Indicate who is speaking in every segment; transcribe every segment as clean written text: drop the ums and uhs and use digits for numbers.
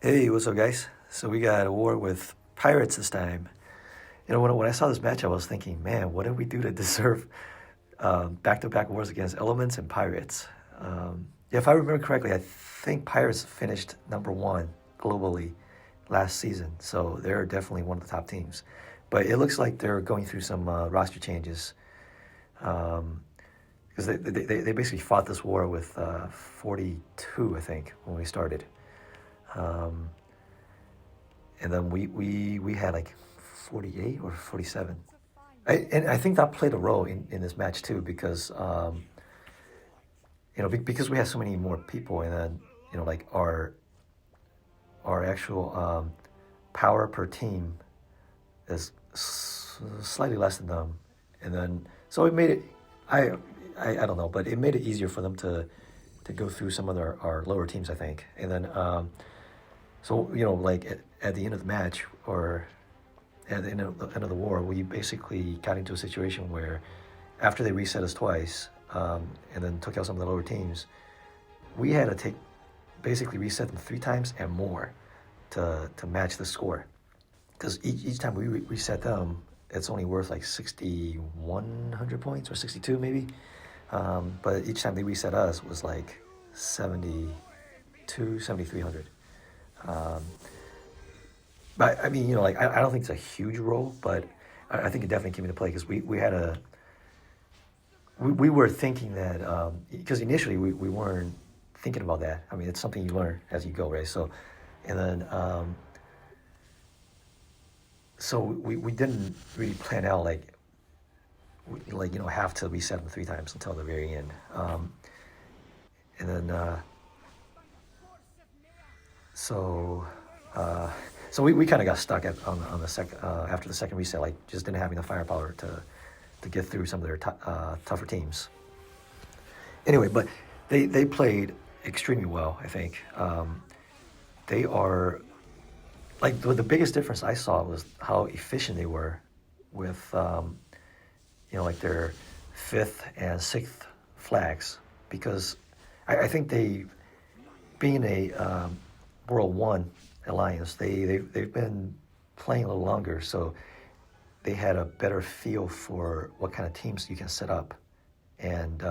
Speaker 1: Hey, what's up, guys? So we got a war with pirates this time. When I saw this match, I was thinking, man, what did we do to deserve back-to-back wars against elements and pirates? If I remember correctly, I think pirates finished number one globally last season, so they're definitely one of the top teams. But it looks like they're going through some roster changes because they basically fought this war with 42, I think, when we started. Um, and then we had like 48 or 47. And I think that played a role in this match too because because we had so many more people, and then like our actual power per team is slightly less than them, and then so it made it. I I don't know, but it made it easier for them to go through some of our lower teams, I think, and then so like at the end of the match or at the end of the war, we basically got into a situation where after they reset us twice and then took out some of the lower teams, we had to basically reset them three times and more to match the score. Because each time we reset them, it's only worth like 6,100 points or 62 maybe. But each time they reset us was like 72, 7,300. Um, but I mean, like I don't think it's a huge role, but I think it definitely came into play because we were thinking that because initially we weren't thinking about that. I mean, it's something you learn as you go, right? So, and then so we didn't really plan out like have to reset them three times until the very end. And then so uh, so we kind of got stuck on the second after the second reset, like just didn't have enough firepower to get through some of their tougher teams. Anyway, but they played extremely well. I think they are like the biggest difference I saw was how efficient they were with like their fifth and sixth flags because I think they being a World One alliance, they've been playing a little longer, so they had a better feel for what kind of teams you can set up, and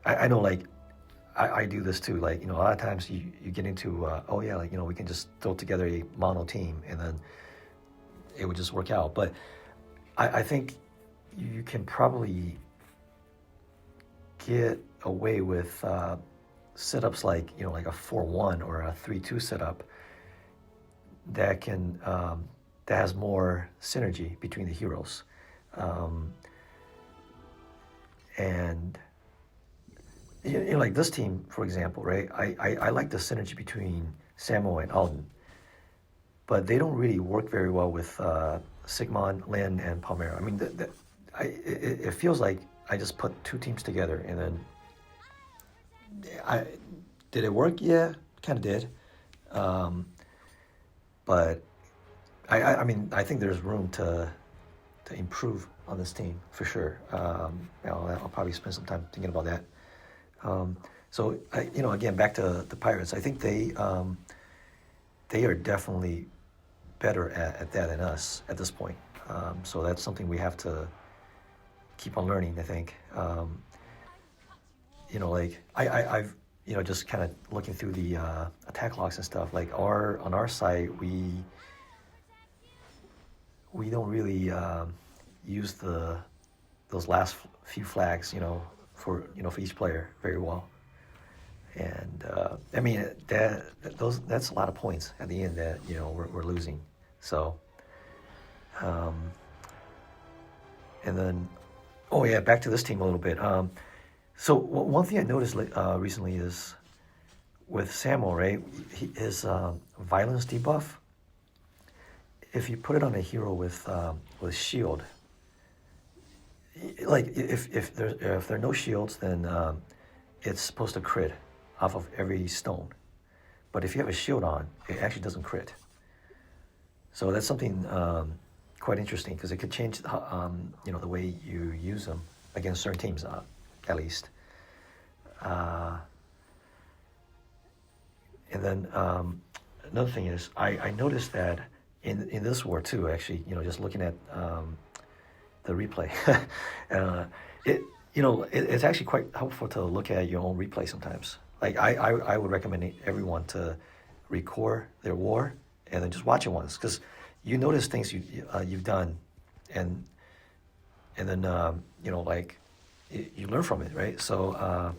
Speaker 1: I know like I do this too. Like a lot of times you get into oh yeah, like we can just throw together a mono team and then it would just work out. But I think you can probably get away with setups like like a 4-1 or a 3-2 setup that can that has more synergy between the heroes, um, and like this team, for example, right? I like the synergy between Samo and Alden, but they don't really work very well with Sigmund, Lin, and Palmera. I mean, it feels like I just put two teams together, and then I did it work? Yeah, kind of did. Um, but I mean, I think there's room to improve on this team for sure. I'll probably spend some time thinking about that. Um, so again, back to the Pirates. I think they are definitely better at that than us at this point. So that's something we have to keep on learning. I think. Like I've just kind of looking through the attack logs and stuff. Like on our side, we don't really use those last few flags, for each player very well. And I mean that's a lot of points at the end that we're losing. So um, and then oh yeah, back to this team a little bit. So one thing I noticed recently is with Samuel, right? His violence debuff. If you put it on a hero with shield, like if there are no shields, then it's supposed to crit off of every stone. But if you have a shield on, it actually doesn't crit. So that's something quite interesting because it could change the way you use them against certain teams, at least. Uh, and then another thing is I noticed that in this war too. Actually, just looking at the replay, uh, it it's actually quite helpful to look at your own replay sometimes. Like I would recommend everyone to record their war and then just watch it once, because you notice things you've done, and then like you learn from it, right? So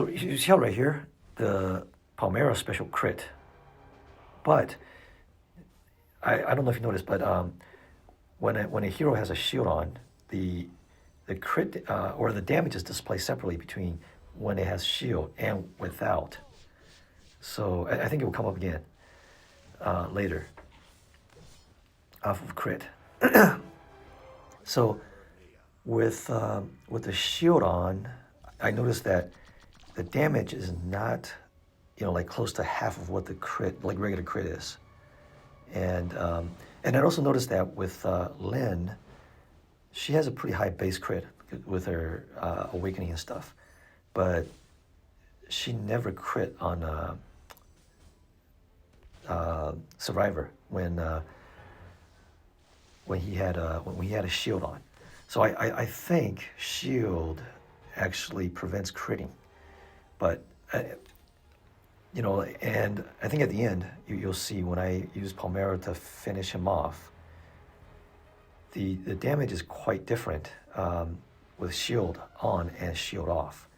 Speaker 1: you see how right here the Palmera special crit, but I don't know if you noticed, but when a hero has a shield on, the crit or the damage is displayed separately between when it has shield and without. So I think it will come up again later off of crit. So with the shield on, I noticed that the damage is not like close to half of what the crit, like regular crit, is. And I also noticed that with Lynn, she has a pretty high base crit with her awakening and stuff, but she never crit on Survivor when he had a shield on. So I think shield actually prevents critting, but and I think at the end you'll see when I use Palmera to finish him off, the damage is quite different with shield on and shield off.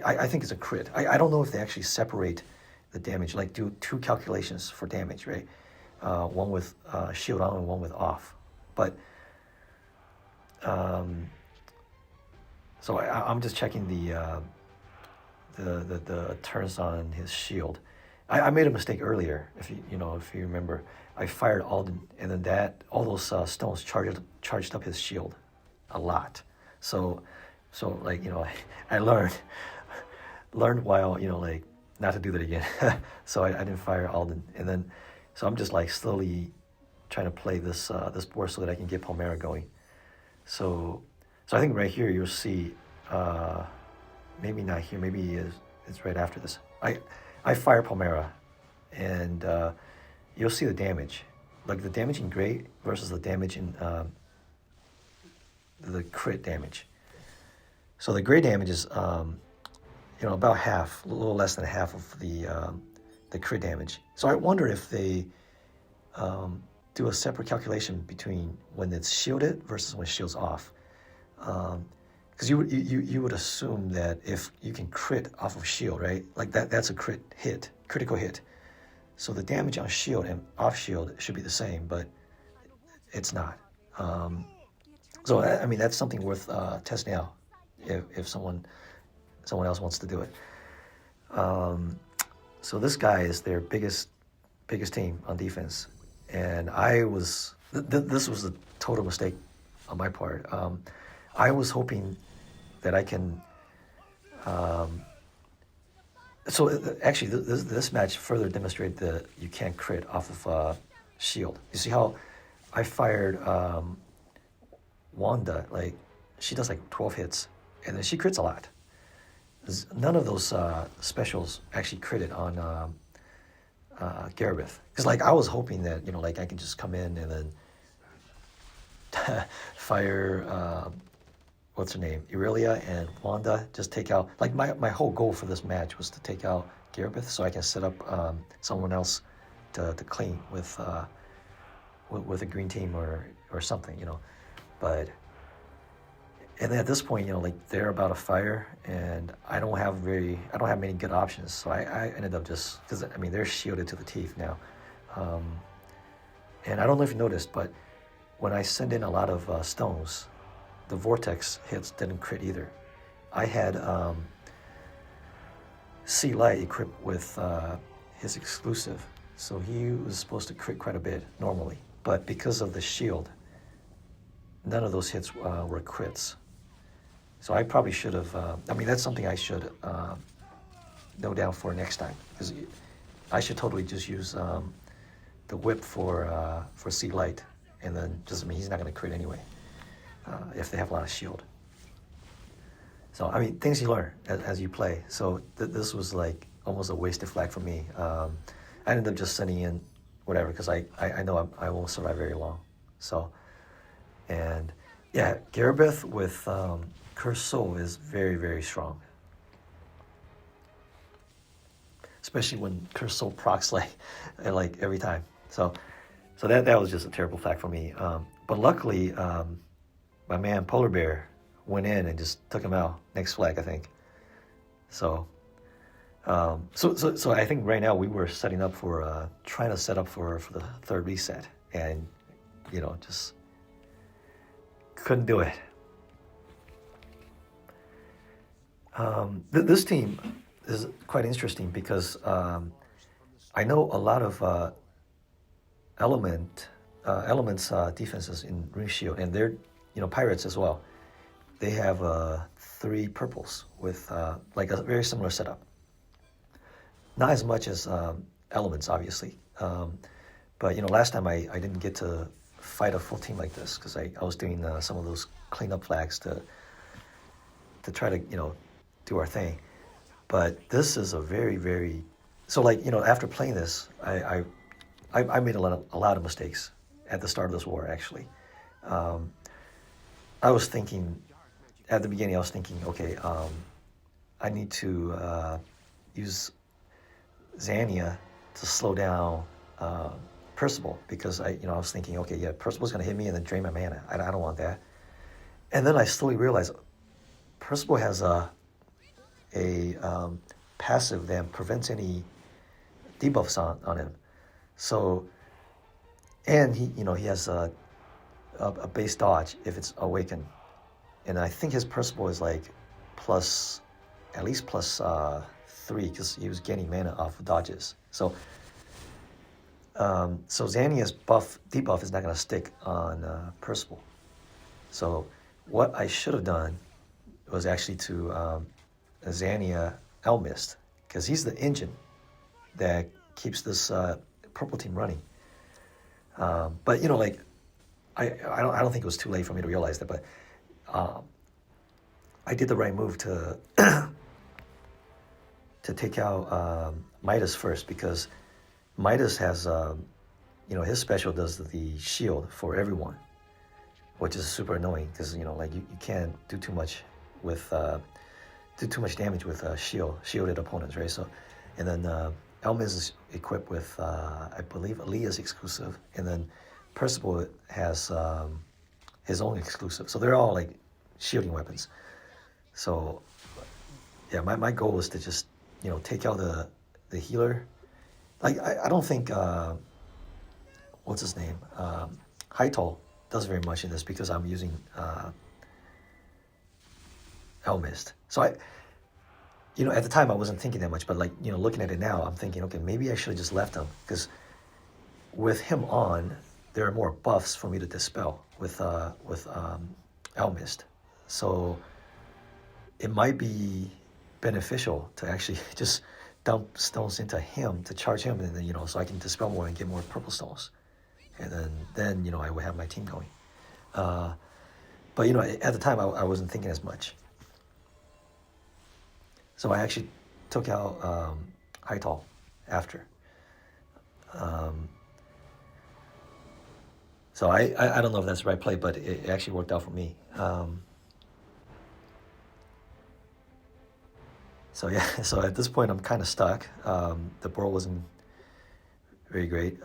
Speaker 1: I think it's a crit. I don't know if they actually separate the damage, like do two calculations for damage, right? One with shield on and one with off. But so I'm just checking the turns on his shield. I made a mistake earlier. If you remember, I fired Alden, and then all those stones charged up his shield a lot. So like I learned while like not to do that again. So I didn't fire Alden, and then so I'm just like slowly trying to play this board so that I can get Palmera going. So I think right here you'll see, maybe not here, maybe it's right after this. I fire Palmera, and you'll see the damage, like the damage in gray versus the damage in the crit damage. So the gray damage is about half, a little less than half of the crit damage. So I wonder if they do a separate calculation between when it's shielded versus when shield's off. Because you would assume that if you can crit off of shield, right? Like that's a critical hit. So the damage on shield and off shield should be the same, but it's not. So I mean that's something worth testing out if someone else wants to do it. So this guy is their biggest team on defense, and I was this was a total mistake on my part. I was hoping that I can. Actually, this match further demonstrated that you can't crit off of shield. You see how I fired Wanda, like she does like 12 hits, and then she crits a lot. None of those specials actually critted on Garabeth. Because like I was hoping that like I can just come in and then fire what's her name, Irelia and Wanda, just take out. Like my whole goal for this match was to take out Garabeth so I can set up someone else to clean with a green team or something, But and then at this point, like they're about to fire, and I don't have many good options. So I ended up just because they're shielded to the teeth now, and I don't know if you noticed, but when I send in a lot of stones, the vortex hits didn't crit either. I had Sea Light equipped with his exclusive, so he was supposed to crit quite a bit normally, but because of the shield, none of those hits were crits. So I probably should have, that's something I should note down for next time, because I should totally just use the whip for Sea Light, and then he's not going to crit anyway if they have a lot of shield. So things you learn as you play. So this was like almost a wasted flag for me. I ended up just sending in whatever because I know I won't survive very long. So, and yeah, Garabeth with Cursed Soul is very, very strong. Especially when Cursed Soul procs like every time. So that was just a terrible fact for me. But luckily, my man Polar Bear went in and just took him out. Next flag, I think. So I think right now we were setting up for trying to set up for the third reset, and just couldn't do it. This team is quite interesting because I know a lot of elements defenses in Rune Shield, and they're pirates as well. They have 3 purples with like a very similar setup. Not as much as elements, obviously, but last time I didn't get to fight a full team like this because I was doing some of those cleanup flags to try to do our thing. But this is a very, very so like after playing this, I made a lot of mistakes at the start of this war. Actually, I was thinking at the beginning. I was thinking, okay, I need to use Xania to slow down Percival because I was thinking, okay, yeah, Percival's gonna hit me and then drain my mana. I don't want that. And then I slowly realized Percival has a passive that prevents any debuffs on him. So, and he has a base dodge if it's awakened, and I think his Percival is like at least plus 3 because he was getting mana off of dodges. So Xania's debuff is not going to stick on Percival. So what I should have done was actually to Xania Elmist because he's the engine that keeps this purple team running. But like I don't think it was too late for me to realize that. But I did the right move to take out Midas first because Midas has his special does the shield for everyone, which is super annoying because like you can't do too much with damage with shielded opponents, right? So, and then Elmis is equipped with I believe Aaliyah's exclusive, and then Percival has his own exclusive. So they're all like shielding weapons. So yeah, my goal was to just take out the healer. Like I don't think what's his name Hytol does very much in this because I'm using Elmist. So at the time I wasn't thinking that much, but like looking at it now, I'm thinking, okay, maybe I should have just left him because with him on, there are more buffs for me to dispel with Elmist. So it might be beneficial to actually just dump stones into him to charge him, and then so I can dispel more and get more purple stones, and then I would have my team going. But at the time I wasn't thinking as much. So I actually took out Hytol after. So I don't know if that's the right play, but it actually worked out for me. So yeah, so at this point I'm kind of stuck. The board wasn't very great.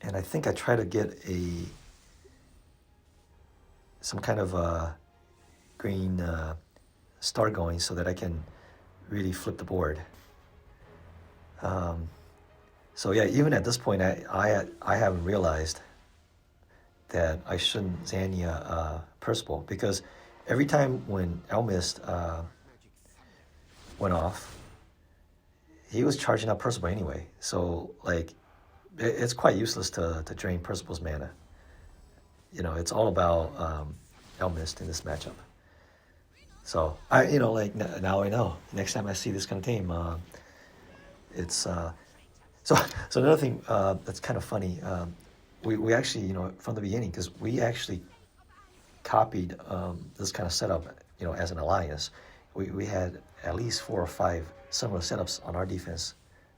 Speaker 1: And I think I try to get some kind of green star going so that I can really flip the board. So yeah, even at this point, I haven't realized that I shouldn't Xania Percival because every time when Elmist went off, he was charging up Percival anyway. So like, it's quite useless to drain Percival's mana. It's all about Elmist in this matchup. So I, like now I know. Next time I see this kind of team, it's so another thing that's kind of funny. We actually from the beginning because we actually copied this kind of setup as an alliance, we had at least 4 or 5 similar setups on our defense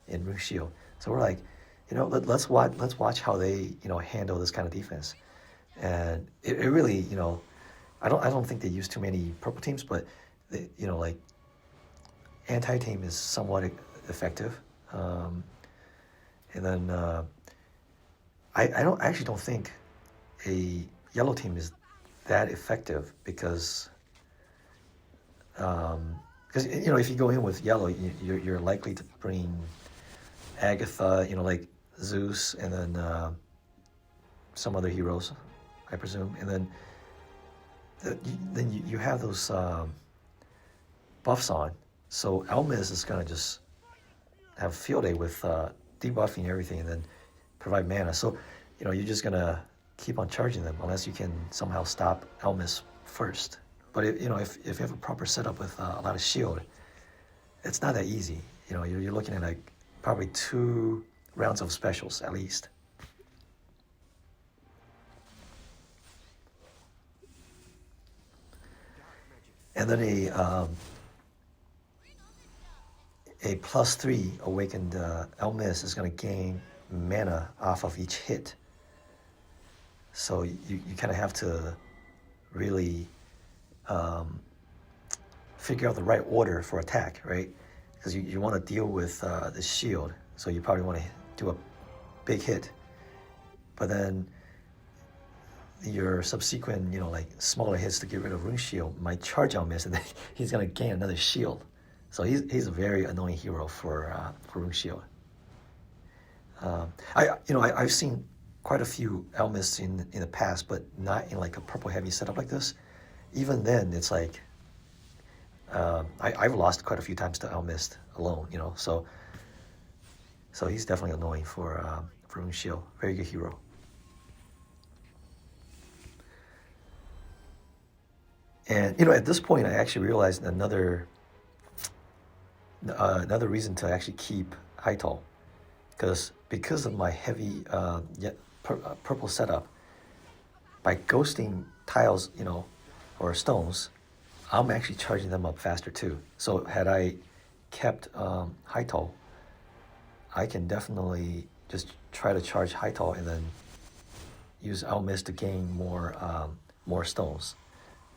Speaker 1: in Rune Shield. So we're like, let's watch how they handle this kind of defense. And it really, I don't think they use too many purple teams, but they, like anti-team is somewhat effective. And then I actually don't think a yellow team is that effective because if you go in with yellow, you're likely to bring Agatha, like Zeus, and then some other heroes, I presume, and then you have those buffs on, so Elmis is gonna just have field day with debuffing everything, and then provide mana. So you're just gonna keep on charging them unless you can somehow stop Elmis first. But if you have a proper setup with a lot of shield, it's not that easy. You're looking at like probably 2 rounds of specials at least. And then a +3 awakened Elmis is going to gain mana off of each hit. So you kind of have to really figure out the right order for attack, right? Because you want to deal with the shield, so you probably want to do a big hit, but then your subsequent, like smaller hits to get rid of Rune Shield might charge Elmis, and then he's gonna gain another shield. So he's a very annoying hero for Rune Shield. I've seen quite a few Elmis in the past, but not in like a purple heavy setup like this. Even then, it's like I've lost quite a few times to Elmis alone, So he's definitely annoying for Rune Shield. Very good hero. And at this point, I actually realized another reason to actually keep Hytol, because of my heavy purple setup. By ghosting tiles, or stones, I'm actually charging them up faster too. So had I kept Hytol, I can definitely just try to charge Hytol and then use Elmis to gain more stones.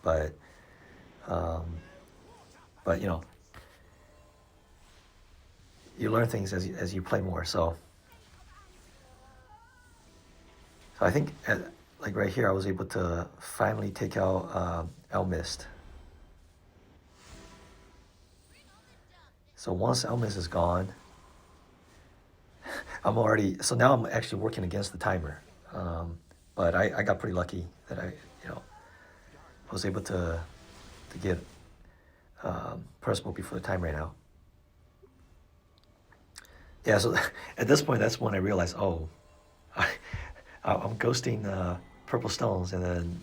Speaker 1: But you learn things as you play more. So I think like right here, I was able to finally take out Elmist. So once Elmist is gone, so now I'm actually working against the timer. But I got pretty lucky that I was able to get Percival before the time ran out. Yeah, so at this point, that's when I realized, I'm ghosting purple stones, and then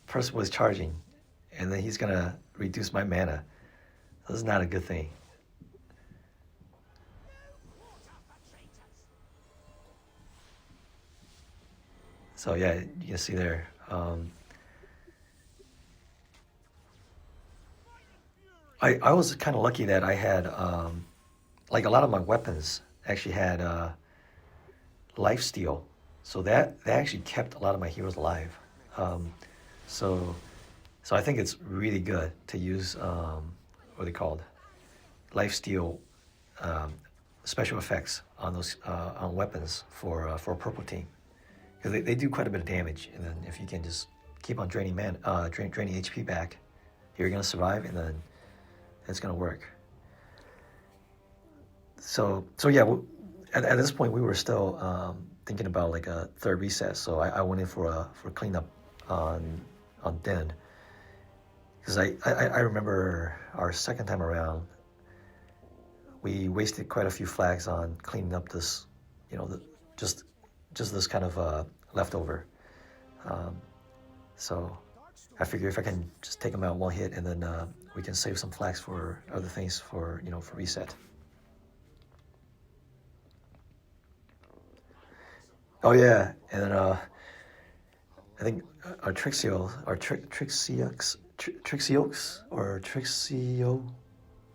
Speaker 1: Percival is charging, and then he's gonna reduce my mana. This is not a good thing. So yeah, you can see there. I was kind of lucky that I had, like a lot of my weapons actually had lifesteal. So that actually kept a lot of my heroes alive. So I think it's really good to use, what are they called? Lifesteal special effects on those on weapons for a purple team. Because they do quite a bit of damage, and then if you can just keep on draining draining HP back, you're gonna survive, and then it's gonna work. So yeah, at this point we were still thinking about like a third reset. So I went in for cleanup on Den, because I remember our second time around, we wasted quite a few flags on cleaning up this, just this kind of leftover. So I figure if I can just take them out one hit, and then we can save some flags for other things for reset. Oh yeah, and then I think our Trixie Trixie Oaks or Trixio,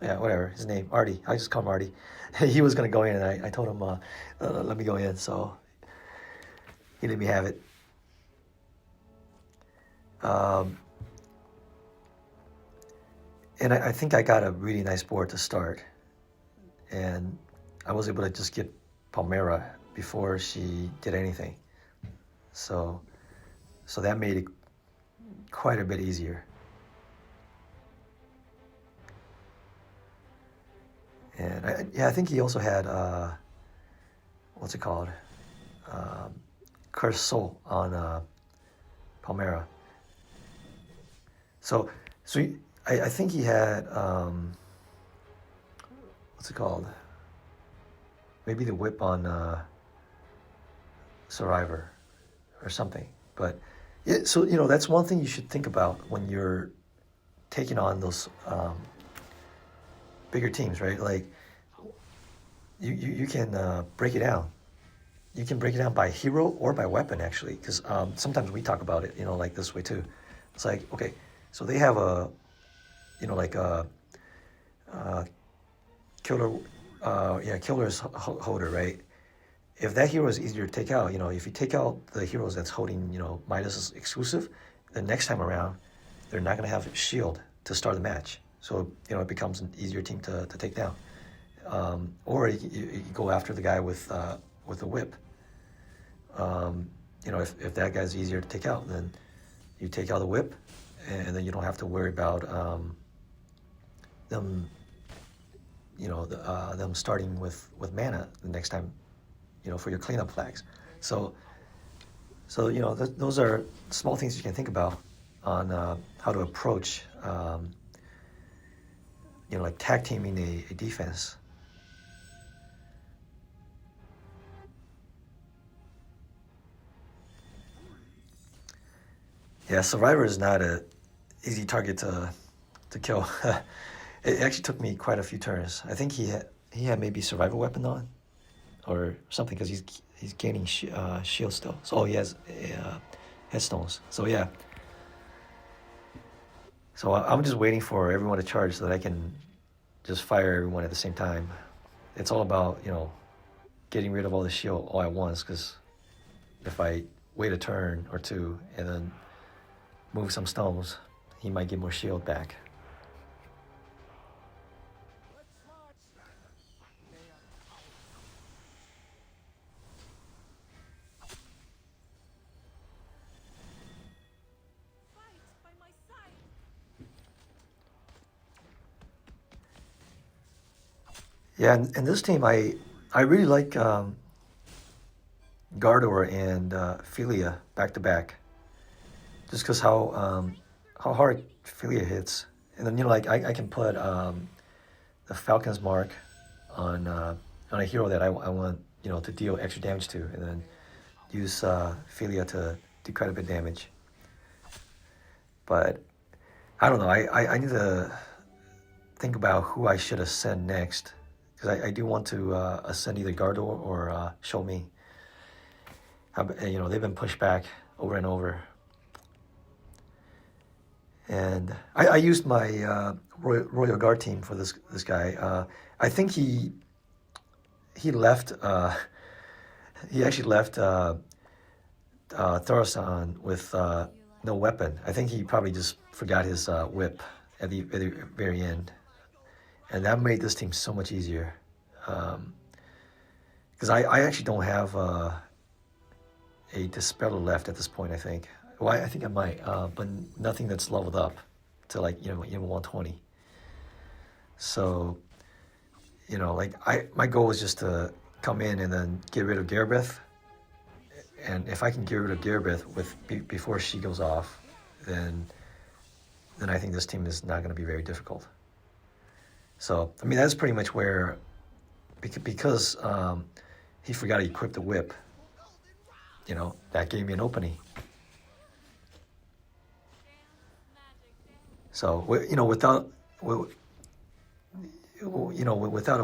Speaker 1: yeah, whatever his name, Artie. I just call him Artie. He was gonna go in, and I told him, let me go in, so he let me have it. Um, and I think I got a really nice board to start, and I was able to just get Palmera before she did anything. So that made it quite a bit easier. And I think he also had what's it called, Cursed Soul on Palmera. So I think he had what's it called? Maybe the whip on Survivor or something. But yeah, so that's one thing you should think about when you're taking on those bigger teams, right? Like you can break it down. You can break it down by hero or by weapon, actually, because sometimes we talk about it, like this way too. It's like, okay, so they have a, like a killer, killer's holder, right? If that hero is easier to take out, if you take out the heroes that's holding, Midas's exclusive, the next time around, they're not going to have a shield to start the match. So, it becomes an easier team to take down. Or you go after the guy with a whip. If that guy's easier to take out, then you take out the whip, and then you don't have to worry about them, them starting with mana the next time, for your cleanup flags. So those are small things you can think about on how to approach, like tag teaming a defense. Yeah, Survivor is not a easy target to kill. It actually took me quite a few turns. I think he had maybe Survivor weapon on, or something, because he's gaining shield still. So he has headstones. So yeah. So I'm just waiting for everyone to charge so that I can just fire everyone at the same time. It's all about getting rid of all the shield all at once, because if I wait a turn or two and then move some stones, he might get more shield back. Yeah, and this team, I really like Gardor and Philia back to back, just because how hard Philia hits, and then like I can put the Falcon's Mark on a hero that I want to deal extra damage to, and then use Philia to do quite a bit of damage. But I don't know. I need to think about who I should ascend next, because I do want to ascend either Gardor or Show Me. They've been pushed back over and over. And I used my Royal Guard team for this guy. I think he left. He actually left Thorson with no weapon. I think he probably just forgot his whip at the very end, and that made this team so much easier. Because I actually don't have a Dispeller left at this point, I think. Well, I think I might, but nothing that's leveled up to even 120. So, my goal is just to come in and then get rid of Garabeth. And if I can get rid of Garabeth before she goes off, then I think this team is not going to be very difficult. So, that's pretty much where, because he forgot to equip the whip, that gave me an opening. So, without a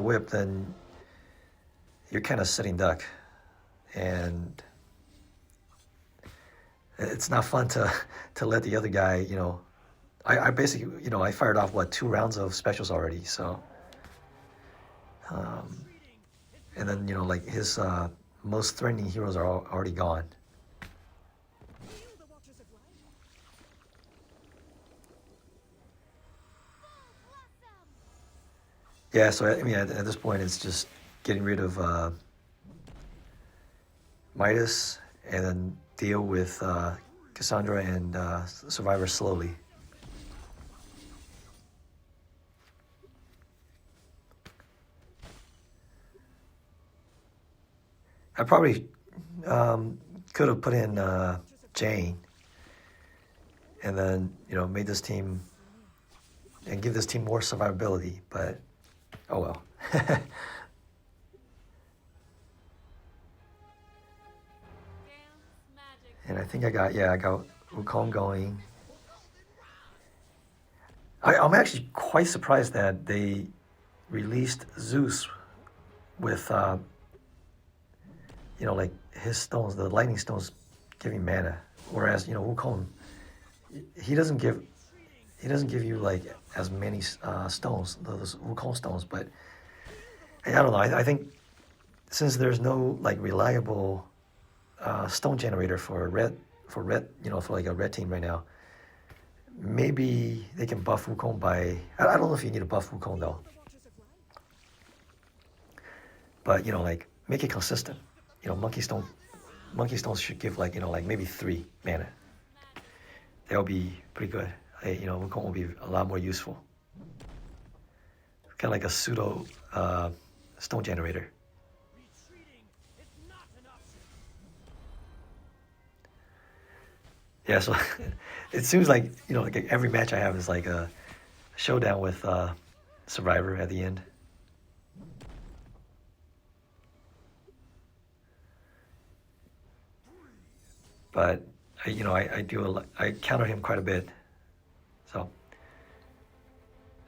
Speaker 1: whip, then you're kind of sitting duck, and it's not fun to let the other guy, I basically, I fired off what 2 rounds of specials already. So, and then like his most threatening heroes are already gone. Yeah, so I mean, at this point, it's just getting rid of Midas and then deal with Cassandra and Survivor slowly. I probably could have put in Jane and then, made this team and give this team more survivability, but oh well. And I think I got Wukong going. I'm actually quite surprised that they released Zeus with, like his stones, the lightning stones, giving mana, whereas Wukong, he doesn't give you like as many stones, those Wukong stones. But I don't know. I think since there's no like reliable stone generator for red, for like a red team right now, maybe they can buff Wukong by. I don't know if you need to buff Wukong though, but like make it consistent. Monkey stones should give like like maybe 3 mana. That'll be pretty good. Wukong will be a lot more useful. Kind of like a pseudo stone generator. Yeah, so it seems like like every match I have is like a showdown with Survivor at the end. But I counter him quite a bit. So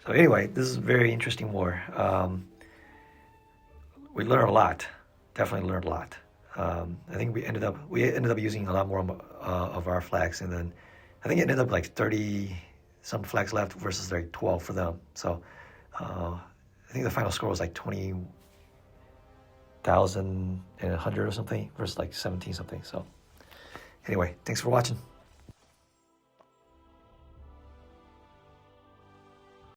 Speaker 1: anyway, this is a very interesting war. We learned a lot. Definitely learned a lot. I think we ended up using a lot more of our flags, and then I think it ended up like 30 some flags left versus like 12 for them. So I think the final score was like 20,100 or something versus like 17 something. So anyway, thanks for watching.